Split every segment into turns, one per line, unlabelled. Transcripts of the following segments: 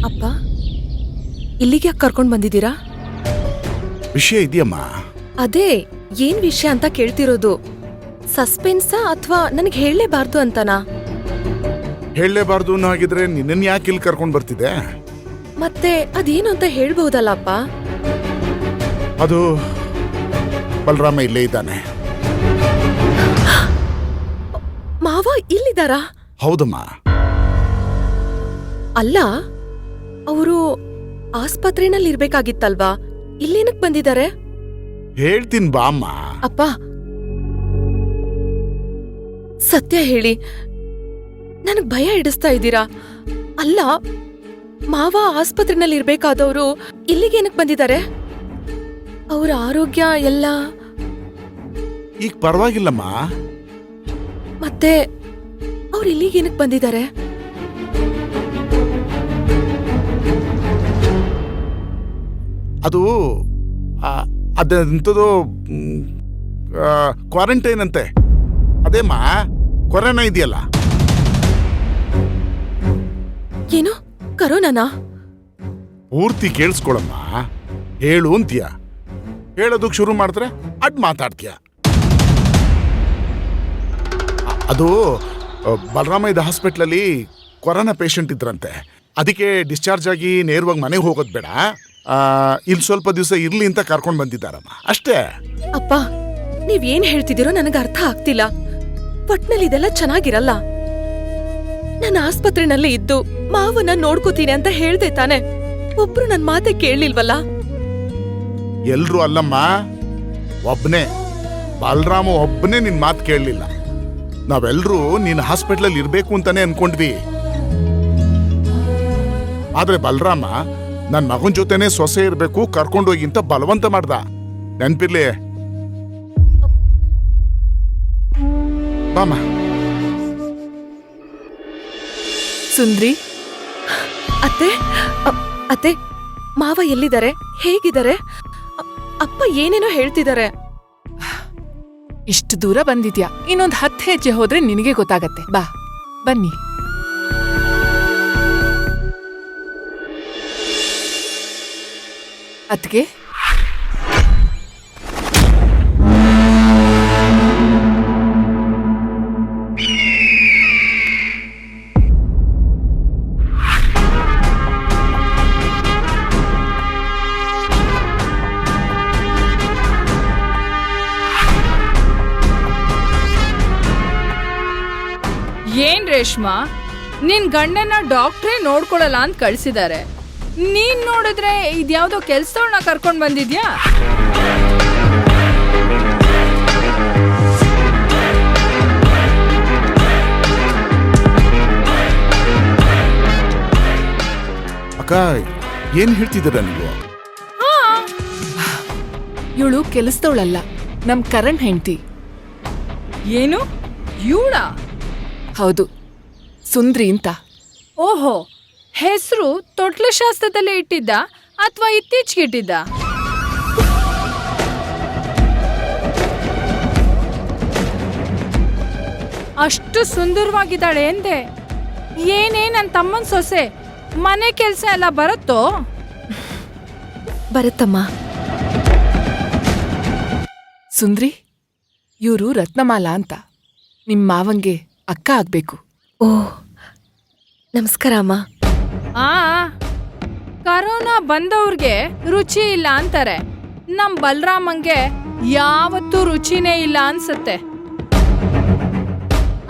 ಅಪ್ಪ ಇಲ್ಲಿಗೆ ಯಾಕೆ ಕರ್ಕೊಂಡ್ ಬಂದಿದ್ದೀರಾ?
ವಿಷಯ ಇದೆಯಮ್ಮ.
ಅದೇ ಏನ್ ವಿಷಯ ಅಂತ ಕೇಳ್ತಿರೋದು. ಸಸ್ಪೆನ್ಸಾ ಅಥವಾ ನನಗೆ ಹೇಳಲೇಬಾರ್ದು ಅಂತನಾ?
ಹೇಳಲೇಬಾರ್ದು ಆಗಿದ್ರೆ ನಿನ್ನ ಯಾಕೆ ಇಲ್ಲಿ ಕರ್ಕೊಂಡ್ ಬರ್ತಿದೆ?
ಮತ್ತೆ ಅದೇನು ಅಂತ ಹೇಳ್ಬಹುದಲ್ಲ ಅಪ್ಪ?
ಅದು ಬಲರಾಮ ಇಲ್ಲೇ ಇದ್ದಾನೆ.
ಮಾವ ಇಲ್ಲಿದ್ದಾರಾ?
ಹೌದಮ್ಮ.
ಅಲ್ಲ, ಅವರು ಆಸ್ಪತ್ರೆನಲ್ಲಿ ಇರ್ಬೇಕಾಗಿತ್ತಲ್ವಾ? ಇಲ್ಲೇನಕ್ ಬಂದಿದ್ದಾರೆ?
ಹೇಳ್ತೀನಿ ಬಾ ಅಮ್ಮ.
ಅಪ್ಪ ಸತ್ಯ ಹೇಳಿ, ನನಗ್ ಭಯ ಹಿಡಿಸ್ತಾ ಇದ್ದೀರಾ. ಅಲ್ಲ, ಮಾವ ಆಸ್ಪತ್ರೆನಲ್ಲಿ ಇರ್ಬೇಕಾದವರು ಇಲ್ಲಿಗೇನಕ್ ಬಂದಿದ್ದಾರೆ? ಅವರ ಆರೋಗ್ಯ ಎಲ್ಲ
ಈಗ ಪರವಾಗಿಲ್ಲಮ್ಮ.
ಮತ್ತೆ ಅವ್ರು ಇಲ್ಲಿಗೇನಕ್ ಬಂದಿದ್ದಾರೆ?
ಅದು ಅದಂಥದ್ದು ಕ್ವಾರಂಟೈನ್ ಅಂತೆ. ಅದೇಮ್ಮ, ಕೊರೋನಾ ಇದೆಯಲ್ಲ.
ಏನು ಕರೋನಾನಾ?
ಪೂರ್ತಿ ಕೇಳಿಸ್ಕೊಳಮ್ಮ. ಹೇಳು ಅಂತೀಯ, ಹೇಳೋದಕ್ಕೆ ಶುರು ಮಾಡಿದ್ರೆ ಅಡ್ ಮಾತಾಡ್ತೀಯ. ಅದು ಬಲರಾಮ ಇದ್ದ ಹಾಸ್ಪಿಟ್ಲಲ್ಲಿ ಕೊರೋನಾ ಪೇಷಂಟ್ ಇದ್ರಂತೆ. ಅದಕ್ಕೆ ಡಿಸ್ಚಾರ್ಜ್ ಆಗಿ ನೇರವಾಗಿ ಮನೆಗೆ ಹೋಗೋದು ಬೇಡ, ಇಲ್ಲಿ ಸ್ವಲ್ಪ ದಿವಸ ಇರ್ಲಿ ಅಂತ ಕರ್ಕೊಂಡು ಬಂದಿದ್ದಾರಮ್ಮ, ಅಷ್ಟೇ.
ಅಪ್ಪ ನೀವೇನ್ ಹೇಳ್ತಿದ್ದೀರೋ ನನಗೆ ಅರ್ಥ ಆಗ್ತಿಲ್ಲ. ಒಟ್ನಲ್ಲಿ ಇದೆಲ್ಲ ಚೆನ್ನಾಗಿರಲ್ಲ. ನಾನು ಆಸ್ಪತ್ರೆನಲ್ಲಿ ಇದ್ದು ಮಾವನ ನೋಡ್ಕೋತೀನಿ ಅಂತ ಹೇಳ್ದೆ ತಾನೆ. ಒಬ್ರು ನನ್ ಮಾತೆ ಕೇಳಲಿಲ್ವಲ್ಲ?
ಎಲ್ರು ಅಲ್ಲಮ್ಮ, ಒಬ್ನೇ ಬಲರಾಮ ಒಬ್ಬನೇ ನಿನ್ ಮಾತು ಕೇಳಲಿಲ್ಲ. ನಾವೆಲ್ರೂ ನೀನ್ ಹಾಸ್ಪಿಟ್ಲಲ್ಲಿ ಇರ್ಬೇಕು ಅಂತಾನೆ ಅನ್ಕೊಂಡ್ವಿ. ಆದ್ರೆ ಬಲರಾಮ ನನ್ ಮಗನ ಜೊತೆನೆ ಸೊಸೆ ಇರ್ಬೇಕು, ಕರ್ಕೊಂಡೋಗಿ ಅಂತ ಬಲವಂತ ಮಾಡ್ದ. ನೆನ್ಪಿರ್ಲಿ ಬಾಮ.
ಸುಂದ್ರಿ,
ಅತ್ತೆ ಅತ್ತೆ, ಮಾವ ಎಲ್ಲಿದ್ದಾರೆ? ಹೇಗಿದ್ದಾರೆ? ಅಪ್ಪ ಏನೇನೋ ಹೇಳ್ತಿದ್ದಾರೆ.
ಇಷ್ಟು ದೂರ ಬಂದಿದ್ಯಾ, ಇನ್ನೊಂದ್ 10 ಹೆಜ್ಜೆ ಹೋದ್ರೆ ನಿನಗೆ ಗೊತ್ತಾಗತ್ತೆ. ಬಾ, ಬನ್ನಿ. ಅದ್ಗೆ
ಏನ್ ರೇಷ್ಮಾ, ನಿನ್ ಗಂಡನ ಡಾಕ್ಟ್ರೇ ನೋಡ್ಕೊಳಲ್ಲ ಅಂತ ಕಳ್ಸಿದ್ದಾರೆ. ನೀನ್ ನೋಡಿದ್ರೆ ಇದ್ಯಾವ್ದೋ ಕೆಲ್ಸದವ್ರನ್ನ ಕರ್ಕೊಂಡ್ ಬಂದಿದ್ಯಾ?
ಅಕ್ಕ, ಏನ್ ಹೇಳ್ತಿದ್ದೀರ ನೀವು?
ಇವಳು ಕೆಲಸದವಳಲ್ಲ, ನಮ್ ಕರಣ್ ಹೆಂಡ್ತಿ.
ಏನು ಇವಳ?
ಹೌದು, ಸುಂದ್ರಿ ಅಂತ.
ಓಹೋ, ಹೆಸರು ತೊಟ್ಲ ಶಾಸ್ತ್ರದಲ್ಲೇ ಇಟ್ಟಿದ್ದ ಅಥವಾ ಇತ್ತೀಚೆಗೆ ಇಟ್ಟಿದ್ದ? ಅಷ್ಟು ಸುಂದರವಾಗಿದ್ದಾಳೆ ಎಂದೆ. ಏನೇ ನನ್ನ ತಮ್ಮನ ಸೊಸೆ, ಮನೆ ಕೆಲಸ ಎಲ್ಲ ಬರುತ್ತೋ?
ಬರುತ್ತಮ್ಮ.
ಸುಂದ್ರಿ, ಇವರು ರತ್ನಮಾಲಾ ಅಂತ, ನಿಮ್ ಮಾವಂಗೆ ಅಕ್ಕ ಆಗ್ಬೇಕು.
ಓ, ನಮಸ್ಕಾರ ಅಮ್ಮ.
ಕರೋನಾ ಬಂದವ್ರಿಗೆ ರುಚಿ ಇಲ್ಲ ಅಂತಾರೆ. ನಮ್ ಬಲರಾಮಂಗೆ ಯಾವತ್ತೂ ರುಚಿನೇ ಇಲ್ಲ ಅನ್ಸತ್ತೆ.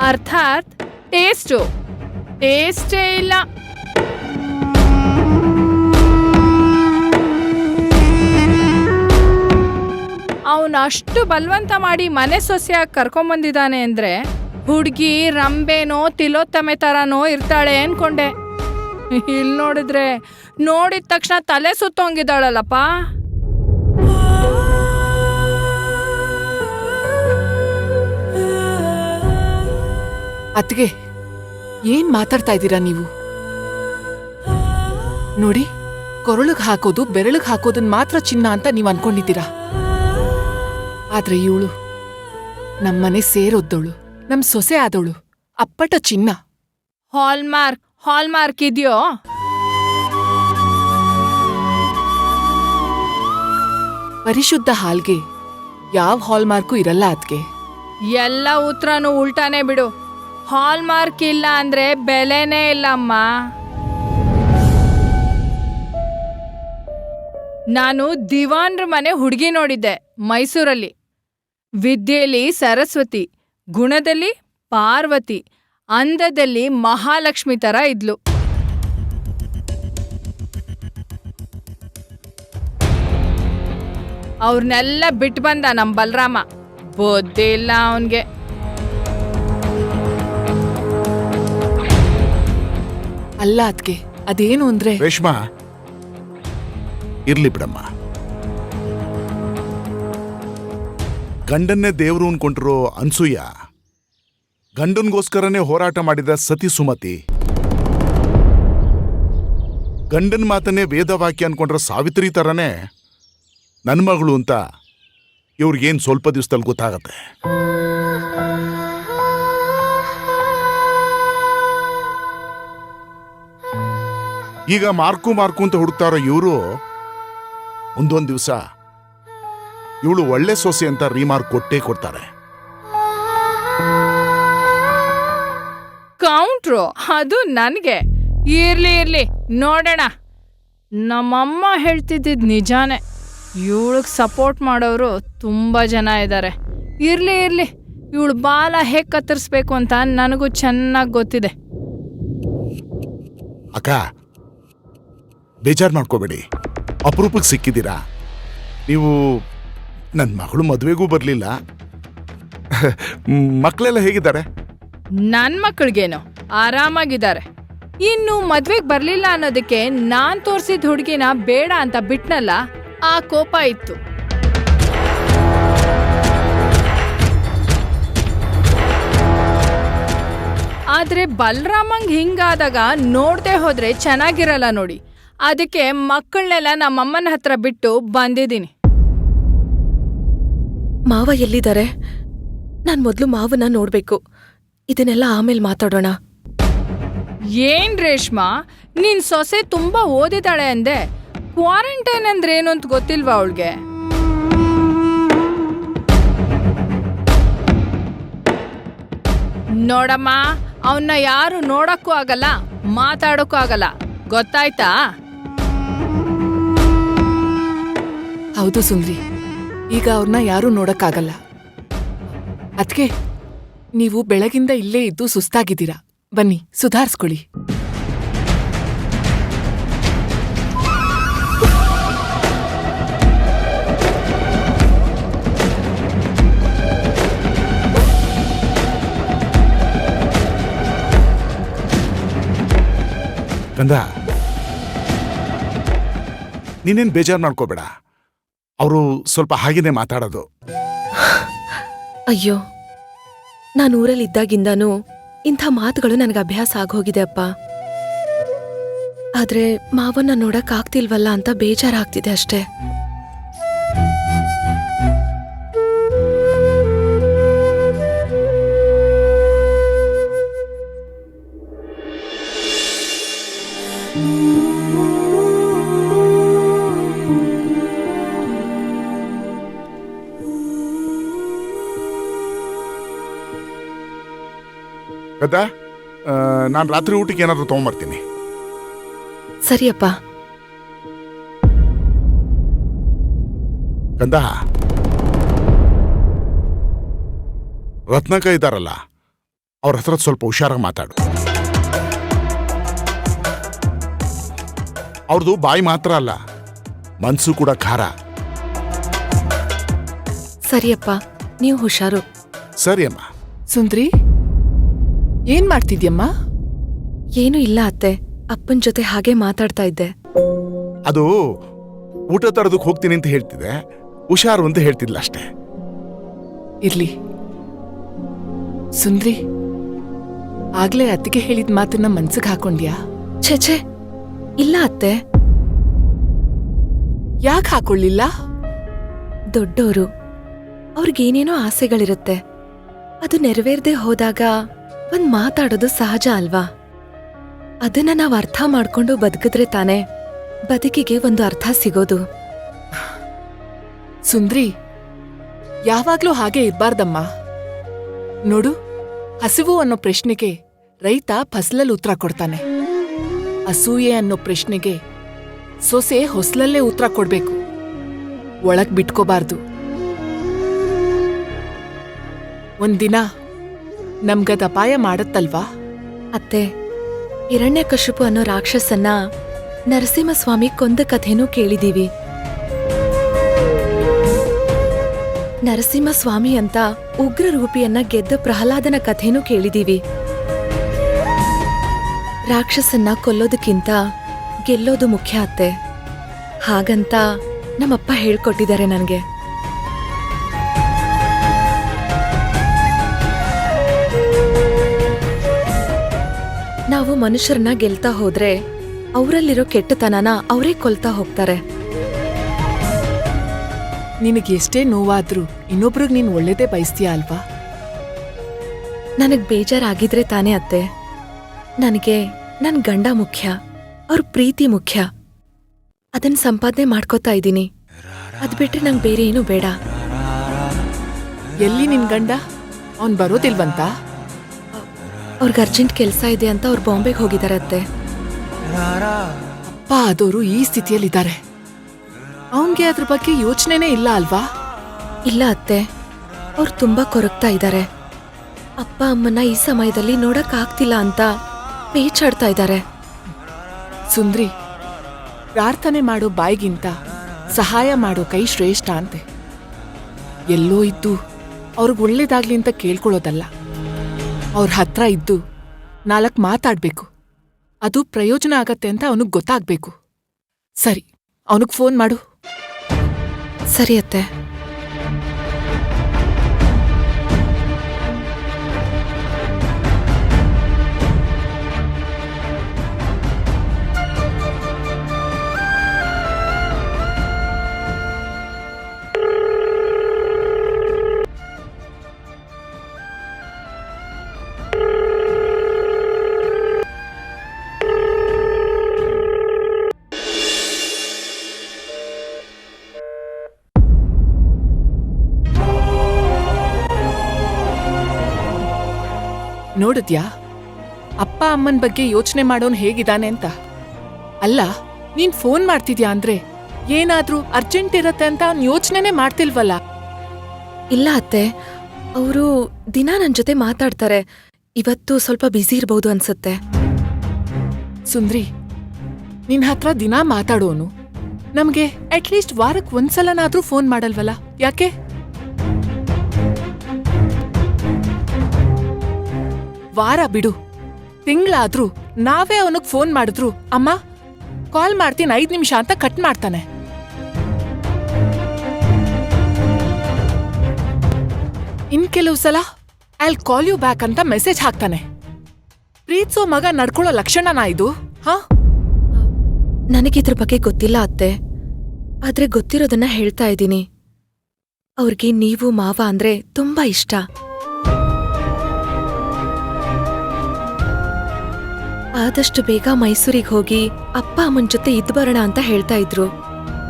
ಅರ್ಥಾತ್ ಟೇಸ್ಟೇ ಇಲ್ಲ. ಅವನು ಅಷ್ಟು ಬಲವಂತ ಮಾಡಿ ಮನೆ ಸೊಸೆಯಾಗಿ ಕರ್ಕೊಂಬಂದಿದ್ದಾನೆ ಅಂದ್ರೆ ಹುಡುಗಿ ರಂಬೆನೋ ತಿಲೋತ್ತಮೆ ತರನೋ ಇರ್ತಾಳೆ ಅನ್ಕೊಂಡೆ. ಇಲ್ಲಿ ನೋಡಿದ್ರೆ ನೋಡಿದ ತಕ್ಷಣ ತಲೆ ಸುತ್ತೋಂಗಿದ್ದಾಳಲ್ಲಪ್ಪ.
ಅತ್ಗೆ, ಏನ್ ಮಾತಾಡ್ತಾ ಇದ್ದೀರಾ ನೀವು? ನೋಡಿ, ಕೊರಳಿಗೆ ಹಾಕೋದು ಬೆರಳಿಗೆ ಹಾಕೋದನ್ ಮಾತ್ರ ಚಿನ್ನ ಅಂತ ನೀವ್ ಅನ್ಕೊಂಡಿದ್ದೀರಾ. ಆದ್ರೆ ಇವಳು ನಮ್ಮನೆ ಸೇರೊದ್ದವಳು, ನಮ್ ಸೊಸೆ ಆದವಳು, ಅಪ್ಪಟ ಚಿನ್ನ.
ಹಾಲ್ಮಾರ್ಕ್ ಇದೆಯೋ?
ಪರಿಶುದ್ಧ ಹಾಲ್ಗೆ ಯಾವ ಹಾಲ್ಮಾರ್ಕು ಇರಲ್ಲ ಅದ್ಕೆ.
ಎಲ್ಲ ಉತ್ತರನೂ ಉಲ್ಟಾನೇ ಬಿಡು. ಹಾಲ್ ಮಾರ್ಕ್ ಇಲ್ಲ ಅಂದ್ರೆ ಬೆಲೆನೇ ಇಲ್ಲಮ್ಮ. ನಾನು ದಿವಾನ್ರ ಮನೆ ಹುಡುಗಿ ನೋಡಿದ್ದೆ ಮೈಸೂರಲ್ಲಿ. ವಿದ್ಯೆಯಲ್ಲಿ ಸರಸ್ವತಿ, ಗುಣದಲ್ಲಿ ಪಾರ್ವತಿ, ಅಂದದಲ್ಲಿ ಮಹಾಲಕ್ಷ್ಮಿ ತರ ಇದ್ಲು. ಅವ್ರನ್ನೆಲ್ಲ ಬಿಟ್ಟು ಬಂದ ನಮ್ ಬಲರಾಮ. ಬುದ್ಧಿ ಇಲ್ಲ ಅವನ್ಗೆ.
ಅಲ್ಲ ಅದ್ಕೆ, ಅದೇನು ಅಂದ್ರೆ
ರೇಷ್ಮಾ, ಇರ್ಲಿ ಬಿಡಮ್ಮ. ಗಂಡನ್ನೇ ದೇವ್ರು ಅನ್ಕೊಂಡಿರೋ ಅನ್ಸೂಯ, ಗಂಡನ್ಗೋಸ್ಕರನೇ ಹೋರಾಟ ಮಾಡಿದ ಸತಿ ಸುಮತಿ, ಗಂಡನ್ ಮಾತನ್ನೇ ವೇದವಾಕ್ಯ ಅನ್ಕೊಂಡ್ರ ಸಾವಿತ್ರಿ ತರನೇ ನನ್ನ ಮಗಳು ಅಂತ ಇವ್ರಿಗೇನು ಸ್ವಲ್ಪ ದಿವಸದಲ್ಲಿ ಗೊತ್ತಾಗತ್ತೆ. ಈಗ ಮಾರ್ಕು ಅಂತ ಹುಡುಕ್ತಾರೋ ಇವರು ಒಂದೊಂದು ದಿವಸ ಇವಳು ಒಳ್ಳೆ ಸೊಸೆ ಅಂತ ರೀಮಾರ್ಕ್ ಕೊಟ್ಟೇ ಕೊಡ್ತಾರೆ.
ಕೌಂಟ್ರು ಅದು ನನ್ಗೆ. ಇರ್ಲಿ ನೋಡೋಣ. ನಮ್ಮಮ್ಮ ಹೇಳ್ತಿದ್ದಿದ್ ನಿಜಾನೇ. ಇವಳಿಗೆ ಸಪೋರ್ಟ್ ಮಾಡೋರು ತುಂಬಾ ಜನ ಇದ್ದಾರೆ. ಇರ್ಲಿ ಇವಳು ಬಾಲ ಹೇಗೆ ಕತ್ತರಿಸ್ಬೇಕು ಅಂತ ನನಗೂ ಚೆನ್ನಾಗಿ ಗೊತ್ತಿದೆ.
ಅಕ್ಕ, ಬೇಜಾರು ಮಾಡ್ಕೋಬೇಡಿ, ಅಪರೂಪಕ್ಕೆ ಸಿಕ್ಕಿದ್ದೀರಾ. ನೀವು ನನ್ನ ಮಗಳು ಮದುವೆಗೂ ಬರಲಿಲ್ಲ. ಮಕ್ಕಳೆಲ್ಲ ಹೇಗಿದ್ದಾರೆ?
ನನ್ ಮಕ್ಕಳಿಗೇನು ಆರಾಮಾಗಿದ್ದಾರೆ. ಇನ್ನು ಮದ್ವೆಗ್ ಬರ್ಲಿಲ್ಲ ಅನ್ನೋದಕ್ಕೆ ನಾನ್ ತೋರ್ಸಿದ ಹುಡುಗಿನ ಬೇಡ ಅಂತ ಬಿಟ್ನಲ್ಲ, ಆ ಕೋಪ ಇತ್ತು. ಆದ್ರೆ ಬಲರಾಮಂಗ್ ಹಿಂಗಾದಾಗ ನೋಡ್ದೆ ಹೋದ್ರೆ ಚೆನ್ನಾಗಿರಲ್ಲ ನೋಡಿ. ಅದಕ್ಕೆ ಮಕ್ಕಳನ್ನೆಲ್ಲ ನಮ್ಮಮ್ಮನ ಹತ್ರ ಬಿಟ್ಟು ಬಂದಿದ್ದೀನಿ.
ಮಾವ ಎಲ್ಲಿದ್ದಾರೆ? ನಾನ್ ಮೊದ್ಲು ಮಾವನ ನೋಡ್ಬೇಕು. ಇದನ್ನೆಲ್ಲ ಆಮೇಲೆ ಮಾತಾಡೋಣ.
ಏನ್ ರೇಷ್ಮಾ, ನಿನ್ ಸೊಸೆ ತುಂಬಾ ಓದಿದಾಳೆ ಅಂದೆ. ಕ್ವಾರಂಟೈನ್ ಅಂದ್ರೆ ಏನು ಅಂತ ಗೊತ್ತಿಲ್ವಾ ಅವಳಿಗೆ? ನೋಡಮ್ಮ, ಅವನ್ನ ಯಾರು ನೋಡಕ್ಕೂ ಆಗಲ್ಲ, ಮಾತಾಡಕ್ಕೂ ಆಗಲ್ಲ, ಗೊತ್ತಾಯ್ತಾ?
ಹೌದು ಸುಂದ್ರಿ, ಈಗ ಅವ್ರನ್ನ ಯಾರೂ ನೋಡಕ್ಕಾಗಲ್ಲ. ಅದ್ಕೆ ನೀವು ಬೆಳಗಿಂದ ಇಲ್ಲೇ ಇದ್ದು ಸುಸ್ತಾಗಿದ್ದೀರಾ. ಬನ್ನಿ ಸುಧಾರಿಸ್ಕೊಳ್ಳಿ.
ಗಂಧ, ನೀನೇನು ಬೇಜಾರು ಮಾಡ್ಕೋಬೇಡ. ಅವರು ಸ್ವಲ್ಪ ಹಾಗೇನೆ ಮಾತಾಡೋದು.
ಅಯ್ಯೋ, ನಾನು ಊರಲ್ಲಿದ್ದಾಗಿಂದಾನೂ ಇಂಥ ಮಾತುಗಳು ನನಗೆ ಅಭ್ಯಾಸ ಆಗೋಗಿದೆ ಅಪ್ಪ. ಆದ್ರೆ ಮಾವನ್ನ ನೋಡಕ್ ಆಗ್ತಿಲ್ವಲ್ಲ ಅಂತ ಬೇಜಾರಾಗ್ತಿದೆ ಅಷ್ಟೇ.
ಗದ್ದ, ನಾನು ರಾತ್ರಿ ಊಟಕ್ಕೆ ಏನಾದರೂ ತಗೊಂಬರ್ತೀನಿ.
ಸರಿಯಪ್ಪ.
ಗಂಧ, ರತ್ನಕ ಇದ್ದಾರಲ್ಲ, ಅವ್ರ ಹತ್ರ ಸ್ವಲ್ಪ ಹುಷಾರಾಗಿ ಮಾತಾಡು. ಅವ್ರದ್ದು ಬಾಯಿ ಮಾತ್ರ ಅಲ್ಲ, ಮನ್ಸು ಕೂಡ ಖಾರ.
ಸರಿಯಪ್ಪ, ನೀವು ಹುಷಾರು.
ಸರಿ ಅಮ್ಮ.
ಸುಂದ್ರಿ, ಏನ್ ಮಾಡ್ತಿದ್ಯಮ್ಮ?
ಏನೂ ಇಲ್ಲ ಅತ್ತೆ, ಅಪ್ಪನ ಜೊತೆ ಹಾಗೆ ಮಾತಾಡ್ತಾ ಇದ್ದೆ.
ಅದು ಊಟ ತರೋದಕ್ಕೆ ಹೋಗ್ತೀನಿ ಅಂತ ಹೇಳ್ತಿದ್ದೆ, ಹುಷಾರು ಅಂತ ಹೇಳ್ತಿದ್ಲ ಅಷ್ಟೇ.
ಇರ್ಲಿ ಸುಂದ್ರಿ, ಆಗ್ಲೇ ಅತ್ತಿಗೆ ಹೇಳಿದ ಮಾತನ್ನ ಮನ್ಸಿಗೆ ಹಾಕೊಂಡ್ಯಾ?
ಛೇ, ಇಲ್ಲ ಅತ್ತೆ.
ಯಾಕೆ ಹಾಕೊಳ್ಳಿಲ್ಲ?
ದೊಡ್ಡೋರು, ಅವ್ರಿಗೇನೇನೋ ಆಸೆಗಳಿರುತ್ತೆ. ಅದು ನೆರವೇರದೆ ಹೋದಾಗ ಒಂದ್ ಮಾತಾಡೋದು ಸಹಜ ಅಲ್ವಾ? ಅದನ್ನ ನಾವ್ ಅರ್ಥ ಮಾಡ್ಕೊಂಡು ಬದುಕಿದ್ರೆ ತಾನೇ ಬದುಕಿಗೆ ಒಂದು ಅರ್ಥ ಸಿಗೋದು.
ಸುಂದ್ರಿ, ಯಾವಾಗ್ಲೂ ಹಾಗೆ ಇರ್ಬಾರ್ದಮ್ಮ. ನೋಡು, ಹಸಿವು ಅನ್ನೋ ಪ್ರಶ್ನೆಗೆ ರೈತ ಫಸಲಲ್ಲಿ ಉತ್ತರ ಕೊಡ್ತಾನೆ. ಅಸೂಯೆ ಅನ್ನೋ ಪ್ರಶ್ನೆಗೆ ಸೊಸೆ ಹೊಸ್ಲಲ್ಲೇ ಉತ್ತರ ಕೊಡ್ಬೇಕು. ಒಳಗ್ ಬಿಟ್ಕೋಬಾರ್ದು. ಒಂದಿನ ನಮ್ಗದ ಅಪಾಯ ಮಾಡತ್ತಲ್ವಾ?
ಅತ್ತೆ, ಹಿರಣ್ಯಕಶಿಪು ಅನ್ನೋ ರಾಕ್ಷಸನ್ನ ನರಸಿಂಹಸ್ವಾಮಿ ಕೊಂದ ಕಥೆನೂ ಕೇಳಿದೀವಿ. ನರಸಿಂಹಸ್ವಾಮಿ ಅಂತ ಉಗ್ರ ರೂಪಿಯನ್ನ ಗೆದ್ದ ಪ್ರಹ್ಲಾದನ ಕಥೆನೂ ಕೇಳಿದೀವಿ. ರಾಕ್ಷಸನ್ನ ಕೊಲ್ಲೋದಕ್ಕಿಂತ ಗೆಲ್ಲೋದು ಮುಖ್ಯ ಅತ್ತೆ. ಹಾಗಂತ ನಮ್ಮಪ್ಪ ಹೇಳ್ಕೊಟ್ಟಿದ್ದಾರೆ ನನಗೆ. ನಾವು ಮನುಷ್ಯರನ್ನ ಗೆಲ್ತಾ ಹೋದ್ರೆ ಅವರಲ್ಲಿರೋ ಕೆಟ್ಟತನನ ಅವರೇ ಕೊಲ್ತಾ ಹೋಗ್ತಾರೆ.
ನಿನಗೆ ಎಷ್ಟೇ ನೋವಾದ್ರೂ ಇನ್ನೊಬ್ರಿಗೆ ನೀನ್ ಒಳ್ಳೇದೇ ಬಯಸ್ತೀಯ ಅಲ್ವಾ?
ನನಗ್ ಬೇಜಾರಾಗಿದ್ರೆ ತಾನೇ ಅತ್ತೆ. ನನಗೆ ನನ್ ಗಂಡ ಮುಖ್ಯ, ಅವ್ರ ಪ್ರೀತಿ ಮುಖ್ಯ. ಅದನ್ ಸಂಪಾದನೆ ಮಾಡ್ಕೋತಾ ಇದ್ದೀನಿ. ಅದ್ ಬಿಟ್ರೆ ನಂಗೆ ಬೇರೆ ಏನೂ ಬೇಡ.
ಎಲ್ಲಿ ನಿನ್ ಗಂಡ? ಅವನ್ ಬರೋದಿಲ್ವಂತ?
ಅವ್ರಿಗೆ ಅರ್ಜೆಂಟ್ ಕೆಲಸ ಇದೆ ಅಂತ ಅವ್ರು ಬಾಂಬೆಗೆ ಹೋಗಿದ್ದಾರೆ ಅತ್ತೆ.
ಅಪ್ಪ ಆದವರು ಈ ಸ್ಥಿತಿಯಲ್ಲಿದ್ದಾರೆ. ಅವನ್ಗೆ ಅದ್ರ ಬಗ್ಗೆ ಯೋಚನೆನೇ ಇಲ್ಲ ಅಲ್ವಾ?
ಇಲ್ಲ ಅತ್ತೆ, ಅವ್ರು ತುಂಬಾ ಕೊರಗ್ತಾ ಇದ್ದಾರೆ. ಅಪ್ಪ ಅಮ್ಮನ್ನ ಈ ಸಮಯದಲ್ಲಿ ನೋಡಕ್ ಆಗ್ತಿಲ್ಲ ಅಂತ ಪೇಚಾಡ್ತಾ ಇದ್ದಾರೆ.
ಸುಂದ್ರಿ, ಪ್ರಾರ್ಥನೆ ಮಾಡೋ ಬಾಯಿಗಿಂತ ಸಹಾಯ ಮಾಡೋ ಕೈ ಶ್ರೇಷ್ಠ ಅಂತೆ. ಎಲ್ಲೋ ಇದ್ದು ಅವ್ರಿಗೆ ಒಳ್ಳೇದಾಗ್ಲಿ ಅಂತ ಕೇಳ್ಕೊಳ್ಳೋದಲ್ಲ, ಅವ್ರ ಹತ್ರ ಇದ್ದು 4 ಮಾತಾಡ್ಬೇಕು. ಅದು ಪ್ರಯೋಜನ ಆಗತ್ತೆ ಅಂತ ಅವನಿಗೆ ಗೊತ್ತಾಗ್ಬೇಕು. ಸರಿ, ಅವನಿಗೆ ಫೋನ್ ಮಾಡು.
ಸರಿ ಅತ್ತೆ.
ನೋಡಿದ್ಯಾ ಅಪ್ಪ ಅಮ್ಮನ ಬಗ್ಗೆ ಯೋಚನೆ ಮಾಡೋನ್ ಹೇಗಿದ್ದಾನೆ ಅಂತ? ಅಲ್ಲ, ನೀನ್ ಫೋನ್ ಮಾಡ್ತಿದ್ಯಾ ಅಂದ್ರೆ ಏನಾದ್ರೂ ಅರ್ಜೆಂಟ್ ಇರತ್ತೆ ಅಂತ ಅವ್ನ್ ಯೋಚನೆನೇ ಮಾಡ್ತಿಲ್ವಲ್ಲ?
ಇಲ್ಲ ಅತ್ತೆ, ಅವರು ದಿನ ನನ್ ಜೊತೆ ಮಾತಾಡ್ತಾರೆ. ಇವತ್ತು ಸ್ವಲ್ಪ ಬ್ಯುಸಿ ಇರ್ಬೋದು ಅನ್ಸುತ್ತೆ.
ಸುಂದ್ರಿ, ನಿನ್ ಹತ್ರ ದಿನ ಮಾತಾಡೋನು ನಮ್ಗೆ ಅಟ್ಲೀಸ್ಟ್ ವಾರಕ್ಕೆ ಒಂದ್ಸಲನಾದ್ರೂ ಫೋನ್ ಮಾಡಲ್ವಲ್ಲ? ಯಾಕೆ? ವಾರ ಬಿಡು, ತಿಂಗಳಾದ್ರೂ ನಾವೇ ಅವನಿಗೆ ಫೋನ್ ಮಾಡಿದ್ರು ಅಮ್ಮ ಕಾಲ್ ಮಾಡ್ತೀನಿ 5 ನಿಮಿಷ ಅಂತ ಕಟ್ ಮಾಡ್ತಾನೆ. ಇನ್ ಕೆಲವು ಸಲ ಐಲ್ ಕಾಲ್ ಯು ಬ್ಯಾಕ್ ಅಂತ ಮೆಸೇಜ್ ಹಾಕ್ತಾನೆ. ಪ್ರೀತ್ಸೋ ಮಗ ನಡ್ಕೊಳ್ಳೋ ಲಕ್ಷಣನಾ ಇದು? ಹಾ,
ನನಗಿದ್ರ ಬಗ್ಗೆ ಗೊತ್ತಿಲ್ಲ ಅತ್ತೆ, ಆದ್ರೆ ಗೊತ್ತಿರೋದನ್ನ ಹೇಳ್ತಾ ಇದ್ದೀನಿ. ಅವ್ರಿಗೆ ನೀವು ಮಾವ ಅಂದ್ರೆ ತುಂಬಾ ಇಷ್ಟ. ಆದಷ್ಟು ಬೇಗ ಮೈಸೂರಿಗೆ ಹೋಗಿ ಅಪ್ಪ ಅಮ್ಮನ ಜೊತೆ ಇದ್ದು ಬರೋಣ ಅಂತ ಹೇಳ್ತಾ ಇದ್ರು.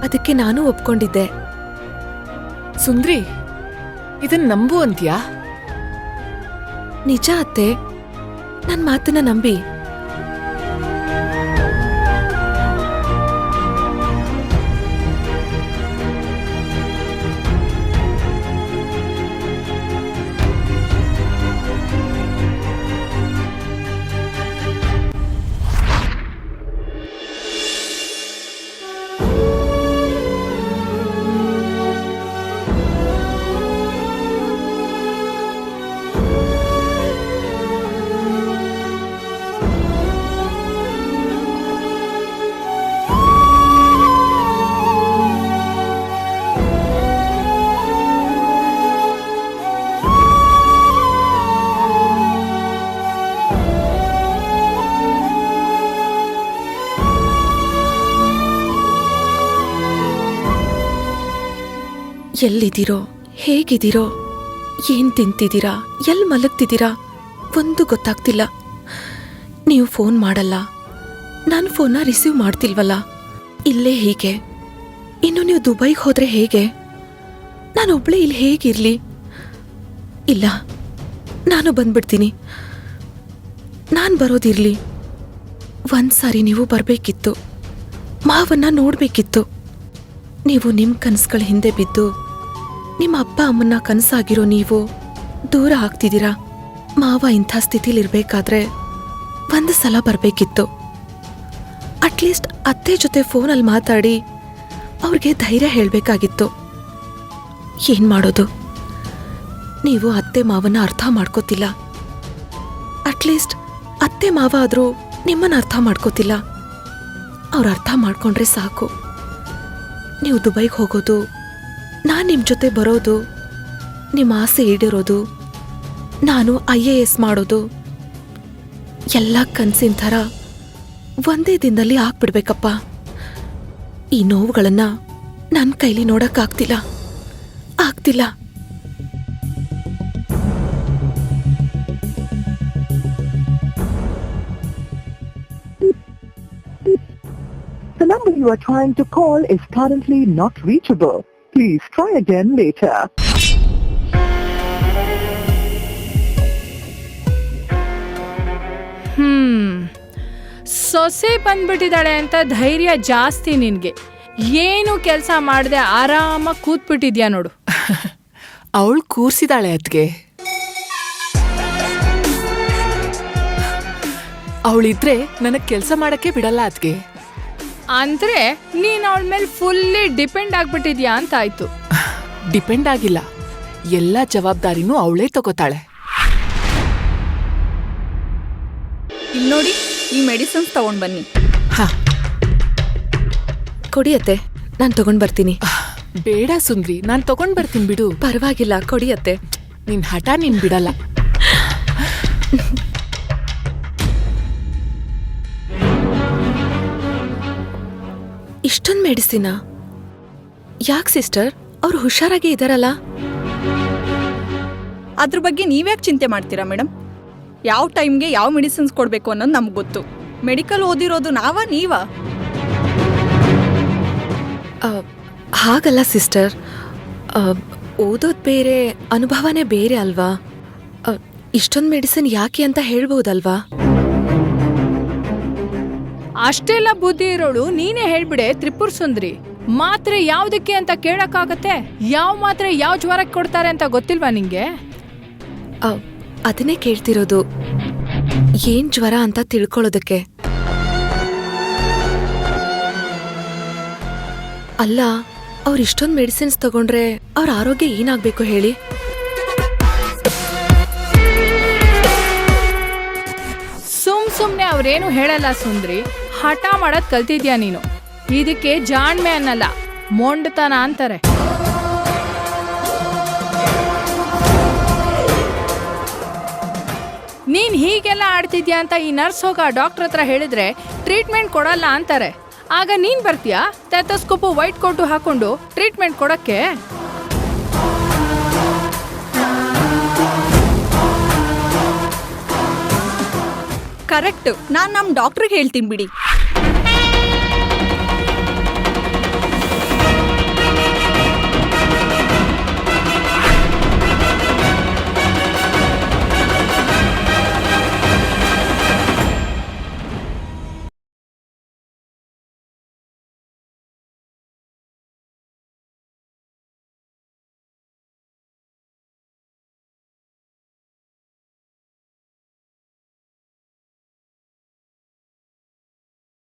ಅದಕ್ಕೆ ನಾನು ಒಪ್ಕೊಂಡಿದ್ದೆ.
ಸುಂದ್ರಿ, ಇದನ್ ನಂಬು ಅಂತ್ಯಾ?
ನಿಜ ಅತ್ತೆ, ನನ್ ಮಾತನ್ನ ನಂಬಿ. ಎಲ್ಲಿದ್ದೀರೋ, ಹೇಗಿದ್ದೀರೋ, ಏನ್ ತಿಂತಿದ್ದೀರಾ, ಎಲ್ಲಿ ಮಲಗ್ತಿದ್ದೀರಾ ಒಂದು ಗೊತ್ತಾಗ್ತಿಲ್ಲ. ನೀವು ಫೋನ್ ಮಾಡಲ್ಲ, ನಾನು ಫೋನ್ನ ರಿಸೀವ್ ಮಾಡ್ತಿಲ್ವಲ್ಲ. ಇಲ್ಲೇ ಹೀಗೆ. ಇನ್ನು ನೀವು ದುಬೈಗೆ ಹೋದ್ರೆ ಹೇಗೆ? ನಾನೊಬ್ಳೇ ಇಲ್ಲಿ ಹೇಗಿರ್ಲಿ? ಇಲ್ಲ, ನಾನು ಬಂದ್ಬಿಡ್ತೀನಿ. ನಾನು ಬರೋದಿರ್ಲಿ. ಒಂದ್ಸಾರಿ ನೀವು ಬರಬೇಕಿತ್ತು, ಮಾವನ್ನ ನೋಡ್ಬೇಕಿತ್ತು. ನೀವು ನಿಮ್ಮ ಕನಸುಗಳ ಹಿಂದೆ ಬಿದ್ದು ನಿಮ್ಮ ಅಪ್ಪ ಅಮ್ಮನ್ನ ಕನಸಾಗಿರೋ ನೀವು ದೂರ ಆಗ್ತಿದ್ದೀರಾ. ಮಾವ ಇಂಥ ಸ್ಥಿತಿಲಿರ್ಬೇಕಾದ್ರೆ ಒಂದು ಸಲ ಬರಬೇಕಿತ್ತು. ಅಟ್ಲೀಸ್ಟ್ ಅತ್ತೆ ಜೊತೆ ಫೋನಲ್ಲಿ ಮಾತಾಡಿ ಅವ್ರಿಗೆ ಧೈರ್ಯ ಹೇಳಬೇಕಾಗಿತ್ತು. ಏನ್ ಮಾಡೋದು? ನೀವು ಅತ್ತೆ ಮಾವನ್ನ ಅರ್ಥ ಮಾಡ್ಕೋತಿಲ್ಲ. ಅಟ್ಲೀಸ್ಟ್ ಅತ್ತೆ ಮಾವ ಆದ್ರೂ ನಿಮ್ಮನ್ನ ಅರ್ಥ ಮಾಡ್ಕೋತಿಲ್ಲ. ಅವ್ರು ಅರ್ಥ ಮಾಡ್ಕೊಂಡ್ರೆ ಸಾಕು. ನೀವು ದುಬೈಗೆ ಹೋಗೋದು, ನಾನು ನಿಮ್ಮ ಜೊತೆ ಬರೋದು, ನಿಮ್ಮ ಆಸೆ ಈಡೇರೋದು, ನಾನು IAS ಮಾಡೋದು ಎಲ್ಲ ಕನಸಿನ ಥರ ಒಂದೇ ದಿನದಲ್ಲಿ ಆಗ್ಬಿಡ್ಬೇಕಪ್ಪ. ಈ ನೋವುಗಳನ್ನ ನನ್ನ ಕೈಲಿ ನೋಡಕ್ಕಾಗ್ತಿಲ್ಲ. ಆಗ್ತಿಲ್ಲ.
The number you are trying to call is currently not reachable. Please try again later.
ಸೊಸೆ ಬಂದ್ಬಿಟ್ಟಿದ್ದಾಳೆ ಅಂತ ಧೈರ್ಯ ಜಾಸ್ತಿ ನಿನ್ಗೆ. ಏನು ಕೆಲಸ ಮಾಡದೆ ಆರಾಮಾಗಿ ಕೂತ್ಬಿಟ್ಟಿದ್ಯಾ ನೋಡು.
ಅವಳು ಕೂರ್ಸಿದಾಳೆ ಅದ್ಗೆ. ಅವಳಿದ್ರೆ ನನಗ್ ಕೆಲಸ ಮಾಡಕ್ಕೆ ಬಿಡಲ್ಲ ಅದ್ಗೆ.
ಅಂದ್ರೆ ನೀನ್ ಅವಳ ಮೇಲೆ ಫುಲ್ಲಿ ಡಿಪೆಂಡ್ ಆಗ್ಬಿಟ್ಟಿದ್ಯಾ ಅಂತ ಆಯ್ತು.
ಡಿಪೆಂಡ್ ಆಗಿಲ್ಲ, ಎಲ್ಲ ಜವಾಬ್ದಾರಿನೂ ಅವಳೇ ತಗೋತಾಳೆ.
ಇಲ್ಲಿ ನೋಡಿ, ಈ ಮೆಡಿಸಿನ್ಸ್ ತಗೊಂಡ್ ಬನ್ನಿ.
ಹಾ,
ಕೊಡಿಯತ್ತೆ, ನಾನು ತಗೊಂಡ್ ಬರ್ತೀನಿ.
ಬೇಡ ಸುಂದ್ರಿ, ನಾನ್ ತಗೊಂಡ್ ಬರ್ತೀನಿ ಬಿಡು.
ಪರವಾಗಿಲ್ಲ, ಕೊಡಿಯತ್ತೆ.
ನಿನ್ ಹಠ ನೀನ್ ಬಿಡಲ್ಲ.
ಇಷ್ಟೊಂದು ಮೆಡಿಸಿನಾ? ಯಾಕೆ ಸಿಸ್ಟರ್, ಅವ್ರು ಹುಷಾರಾಗಿ ಇದಾರಲ್ಲ?
ಅದ್ರ ಬಗ್ಗೆ ನೀವ್ಯಾಕೆ ಚಿಂತೆ ಮಾಡ್ತೀರಾ ಮೇಡಮ್? ಯಾವ ಟೈಮ್ಗೆ ಯಾವ ಮೆಡಿಸಿನ್ಸ್ ಕೊಡಬೇಕು ಅನ್ನೋದು ನಮ್ಗೆ ಗೊತ್ತು. ಮೆಡಿಕಲ್ ಓದಿರೋದು ನೀವಾ?
ಹಾಗಲ್ಲ ಸಿಸ್ಟರ್, ಓದೋದು ಬೇರೆ, ಅನುಭವನೇ ಬೇರೆ ಅಲ್ವಾ? ಇಷ್ಟೊಂದು ಮೆಡಿಸಿನ್ ಯಾಕೆ ಅಂತ ಹೇಳ್ಬೋದಲ್ವಾ?
ಅಷ್ಟೆಲ್ಲ ಬುದ್ಧಿ ಇರೋಳು ನೀನೇ ಹೇಳ್ಬಿಡೆ ತ್ರಿಪುರ ಸುಂದ್ರಿ. ಮಾತ್ರೆ ಯಾವ್ದಕ್ಕೆ ಅಂತ ಕೇಳಕ್ಕಾಗತ್ತೆ? ಯಾವ ಮಾತ್ರೆ ಯಾವ ಜ್ವರಕ್ಕೆ ಕೊಡ್ತಾರೆ ಅಂತ ಗೊತ್ತಿಲ್ವಾ ನಿಂಗೆ?
ಅದನ್ನೇ ಕೇಳ್ತಿರೋದು, ಏನ್ ಜ್ವರ ಅಂತ ತಿಳ್ಕೊಳ್ಳೋದಕ್ಕೆ. ಅಲ್ಲ, ಅವ್ರು ಇಷ್ಟೊಂದು ಮೆಡಿಸಿನ್ಸ್ ತಗೊಂಡ್ರೆ ಅವ್ರ ಆರೋಗ್ಯ ಏನಾಗ್ಬೇಕು ಹೇಳಿ?
ಸುಮ್ನೆ ಅವ್ರೇನು ಹೇಳಲ್ಲ ಸುಂದ್ರಿ. ಹಠ ಮಾಡದ್ ಕಲ್ತಿದ್ಯಾ ನೀನು. ಇದಕ್ಕೆ ಜಾಣ್ಮೆ ಅನ್ನಲ್ಲ, ಮೊಂಡತನ ಅಂತಾರೆ. ನೀನ್ ಹೀಗೆಲ್ಲ ಆಡ್ತಿದ್ಯಾ ಅಂತ ಈ ನರ್ಸ್ ಹೋಗ ಡಾಕ್ಟರ್ ಹತ್ರ ಹೇಳಿದ್ರೆ ಟ್ರೀಟ್ಮೆಂಟ್ ಕೊಡಲ್ಲ ಅಂತಾರೆ. ಆಗ ನೀನ್ ಬರ್ತೀಯಾ ಸ್ಟೆಥೋಸ್ಕೋಪು ವೈಟ್ ಕೋಟು ಹಾಕೊಂಡು ಟ್ರೀಟ್ಮೆಂಟ್ ಕೊಡಕ್ಕೆ?
ಕರೆಕ್ಟ್. ನಾನು ನಮ್ಮ ಡಾಕ್ಟ್ರಿಗೆ ಹೇಳ್ತೀನಿ ಬಿಡಿ.